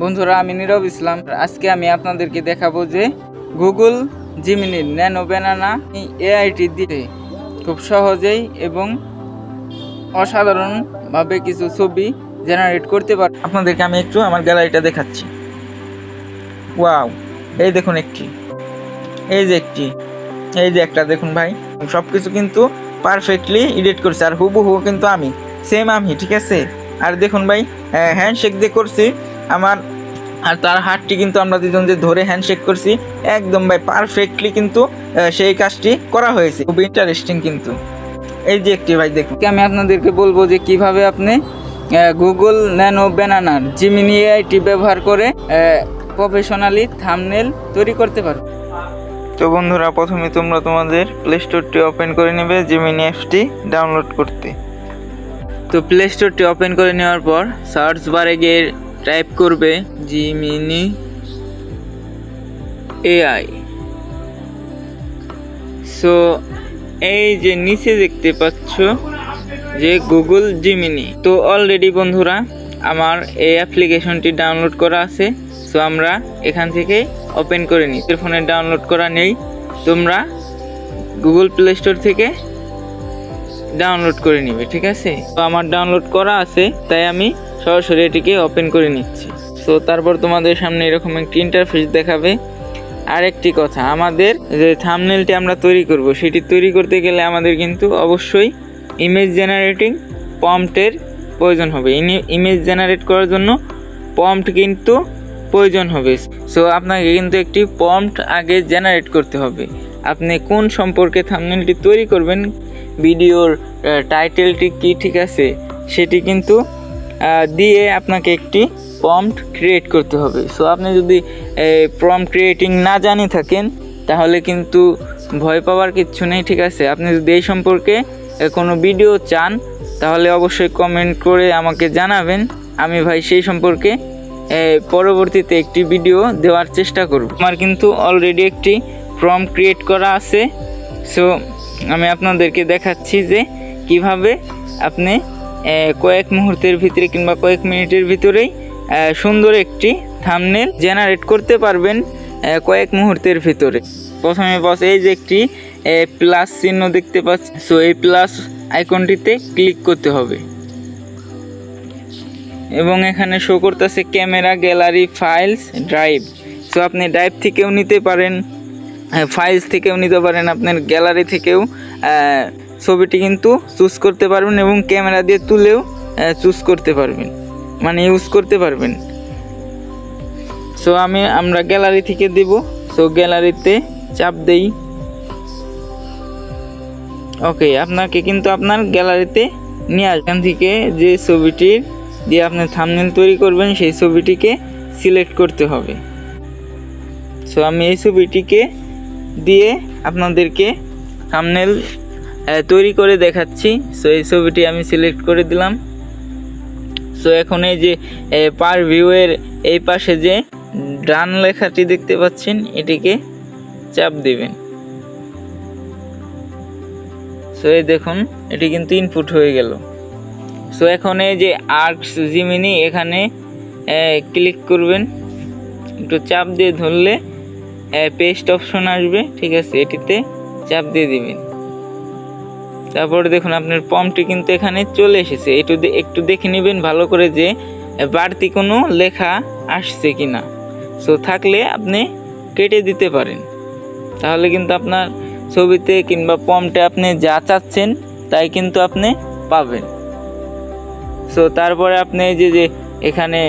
বন্ধুরা, আমি নীরব ইসলাম। আজকে আমি আপনাদেরকে দেখাবো যে গুগল জিমিনির ন্যানো ব্যানানা এআইটি দিয়ে খুব সহজেই এবং অসাধারণভাবে কিছু ছবি জেনারেট করতে পারে। আপনাদেরকে আমি একটু আমার গ্যালারিটা দেখাচ্ছি। ওয়াও, এই দেখুন একটি, এই যে একটা দেখুন ভাই, সব কিছু কিন্তু পারফেক্টলি এডিট করছে, আর হুবহু কিন্তু আমি সেম আমি, ঠিক আছে। আর দেখুন ভাই, হ্যান্ডশেক দিয়ে করছি আমার, আর তার হাতটি কিন্তু আমরা দুজন যে ধরে হ্যান্ডশেক করছি, একদম ভাই পারফেক্টলি কিন্তু সেই কাজটি করা হয়েছে। খুব ইন্টারেস্টিং কিন্তু। এই যে একটি ভাই দেখুন, আমি আপনাদেরকে বলবো যে কিভাবে আপনি গুগল ন্যানো ব্যানানার জিমিনি এআইটি ব্যবহার করে প্রফেশনালি থাম্বনেল তৈরি করতে পারো। তো বন্ধুরা, প্রথমে তোমরা তোমাদের প্লে স্টোরটি ওপেন করে নেবে জিমিনি অ্যাপসটি ডাউনলোড করতে। তো প্লে স্টোরটি ওপেন করে নেওয়ার পর সার্চ বারে গিয়ে টাইপ করবে জিমিনি এআই। সো এই যে নিচে দেখতে পাচ্ছ যে গুগল জিমিনি, তো অলরেডি বন্ধুরা আমার এই অ্যাপ্লিকেশনটি ডাউনলোড করা আছে। সো আমরা এখান থেকে ওপেন করে নিই। ফোনে ডাউনলোড করা নেই, তোমরা গুগল প্লে স্টোর থেকে ডাউনলোড করে নিবে, ঠিক আছে। তো আমার ডাউনলোড করা আছে, তাই আমি সরাসরি এটিকে ওপেন করে নিচ্ছি। সো তারপর তোমাদের সামনে এরকম একটি ইন্টারফেস দেখাবে। আর একটি কথা, আমাদের যে থাম্বনেলটি আমরা তৈরি করব, সেটি তৈরি করতে গেলে আমাদের কিন্তু অবশ্যই ইমেজ জেনারেটিং প্রম্পটের প্রয়োজন হবে। ইমেজ জেনারেট করার জন্য প্রম্পট কিন্তু প্রয়োজন হবে। সো আপনাকে কিন্তু একটি প্রম্পট আগে জেনারেট করতে হবে। আপনি কোন সম্পর্কে থাম্বনেলটি তৈরি করবেন, ভিডিওর টাইটেলটি কি, ঠিক আছে, সেটি কিন্তু দিয়ে আপনাকে একটি প্রম্পট ক্রিয়েট করতে হবে। সো আপনি যদি প্রম্পট ক্রিয়েটিং না জানি থাকেন, তাহলে কিন্তু ভয় পাওয়ার কিচ্ছু নেই, ঠিক আছে। আপনি যদি এই সম্পর্কে কোনো ভিডিও চান, তাহলে অবশ্যই কমেন্ট করে আমাকে জানাবেন। আমি ভাই সেই সম্পর্কে পরবর্তীতে একটি ভিডিও দেওয়ার চেষ্টা করব। আমার কিন্তু অলরেডি একটি প্রম্পট ক্রিয়েট করা আছে। সো আমি আপনাদেরকে দেখাচ্ছি যে কিভাবে আপনি কয়েক মুহূর্তের ভিতরে কিংবা কয়েক মিনিটের ভিতরেই সুন্দর একটি থাম্বনেল জেনারেট করতে পারবেন কয়েক মুহূর্তের ভিতরে। প্রথমে এই যে একটি প্লাস চিহ্ন দেখতে পাচ্ছি। সো এই প্লাস আইকনটিতে ক্লিক করতে হবে এবং এখানে শো করতেছে camera, gallery, files, drive. So আপনি ড্রাইভ থেকেও নিতে পারেন, ফাইলস থেকেও নিতে পারেন, আপনার গ্যালারি থেকেও ছবিটি কিন্তু চুজ করতে পারবেন এবং ক্যামেরা দিয়ে তুলেও চুজ করতে পারবেন, মানে ইউজ করতে পারবেন। সো আমরা গ্যালারি থেকে দেব। সো গ্যালারিতে চাপ দেই। ওকে, আপনাকে কিন্তু আপনার গ্যালারিতে নিয়ে আসবেন। থেকে যে ছবিটির দিয়ে আপনি থাম্বনেল তৈরি করবেন, সেই ছবিটিকে সিলেক্ট করতে হবে। সো আমি এই ছবিটিকে দিয়ে আপনাদেরকে থাম্বনেল তৈরি করে দেখাচ্ছি। সো এই ছবিটি আমি সিলেক্ট করে দিলাম। সো এখন এই যে পার ভিউয়ের এই পাশে যে ডান লেখাটি দেখতে পাচ্ছেন, এটিকে চাপ দিবেন। সো এই দেখুন, এটি কিন্তু ইনপুট হয়ে গেল। সো এখন এই যে আর্কস জিমিনি, এখানে ক্লিক করবেন, একটু চাপ দিয়ে ধরলে পেস্ট অপশন আসবে, ঠিক আছে, এটিতে চাপ দিয়ে দিবেন। তারপরে দেখুন আপনার প্রম্পটটি কিন্তু এখানে চলে এসেছে। একটু দেখে নেবেন ভালো করে যে বাড়তি কোনো লেখা আসছে কিনা। সো থাকলে আপনি কেটে দিতে পারেন, তাহলে কিন্তু আপনার ছবিতে কিংবা প্রম্পটে আপনি যা চাচ্ছেন তাই কিন্তু আপনি পাবেন। সো তারপরে আপনি এই যে এখানে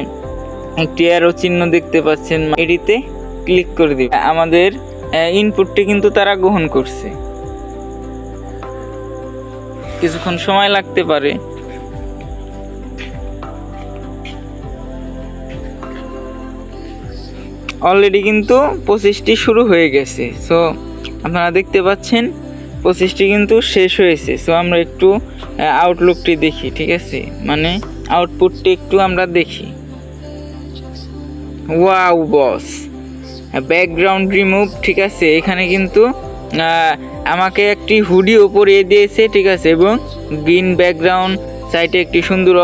একটি অ্যারো চিহ্ন দেখতে পাচ্ছেন, এটিতে ক্লিক করে দিবেন। আমাদের ইনপুটটি কিন্তু তারা গ্রহণ করছে, কিছুক্ষণ সময় লাগতে পারে। অলরেডি কিন্তু প্রসেসটি শুরু হয়ে গেছে। সো আপনারা দেখতে পাচ্ছেন প্রসেসটি কিন্তু শেষ হয়েছে। সো আমরা একটু আউটলুকটি দেখি, ঠিক আছে, মানে আউটপুটটি একটু আমরা দেখি। ওয়াও বস, ব্যাকগ্রাউন্ড রিমুভ, ঠিক আছে। এখানে কিন্তু আমাকে একটি হুডিও পরিয়ে দিয়েছে, ঠিক আছে, এবং গ্রিন ব্যাকগ্রাউন্ড সাইটে একটি সুন্দর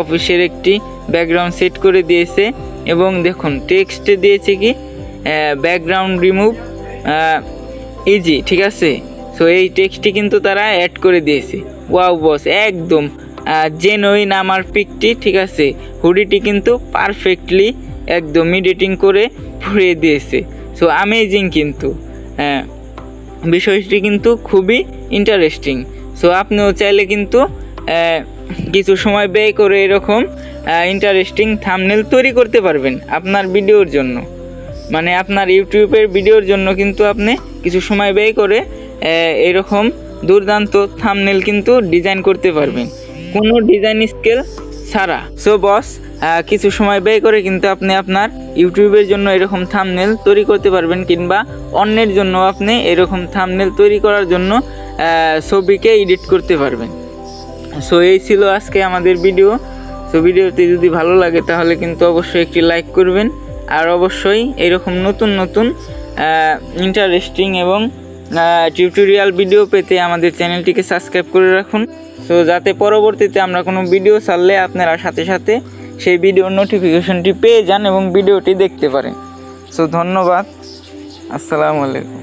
অফিসের একটি ব্যাকগ্রাউন্ড সেট করে দিয়েছে এবং দেখুন টেক্সটে দিয়েছে কি ব্যাকগ্রাউন্ড রিমুভ ইজি, ঠিক আছে। সো এই টেক্সটটি কিন্তু তারা অ্যাড করে দিয়েছে। ওয়াও বস, একদম জেনুইন আমার পিকটি, ঠিক আছে। হুডিটি কিন্তু পারফেক্টলি একদম এডিটিং করে ভরিয়ে দিয়েছে। সো অ্যামেজিং কিন্তু, বিষয়টি কিন্তু খুবই ইন্টারেস্টিং। সো আপনিও চাইলে কিন্তু কিছু সময় ব্যয় করে এরকম ইন্টারেস্টিং থাম্বনেল তৈরি করতে পারবেন আপনার ভিডিওর জন্য, মানে আপনার ইউটিউবের ভিডিওর জন্য কিন্তু আপনি কিছু সময় ব্যয় করে এরকম দুর্দান্ত থাম্বনেল কিন্তু ডিজাইন করতে পারবেন কোনো ডিজাইন স্কেল ছাড়া। সো বস, কিছু সময় ব্যয় করে কিন্তু আপনি আপনার ইউটিউবের জন্য এরকম থাম্বনেল তৈরি করতে পারবেন, কিংবা অন্যের জন্য আপনি এরকম থাম্বনেল তৈরি করার জন্য ছবিকে এডিট করতে পারবেন। সো এই ছিল আজকে আমাদের ভিডিও। সো ভিডিওটি যদি ভালো লাগে তাহলে কিন্তু অবশ্যই একটি লাইক করবেন, আর অবশ্যই এরকম নতুন নতুন ইন্টারেস্টিং এবং টিউটোরিয়াল ভিডিও পেতে আমাদের চ্যানেলটিকে সাবস্ক্রাইব করে রাখুন। সো যাতে পরবর্তীতে আমরা কোনো ভিডিও ছাড়লে আপনারা সাথে সাথে সেই ভিডিওর নোটিফিকেশনটি পেয়ে যান এবং ভিডিওটি দেখতে পারেন। সো ধন্যবাদ, আসসালামু আলাইকুম।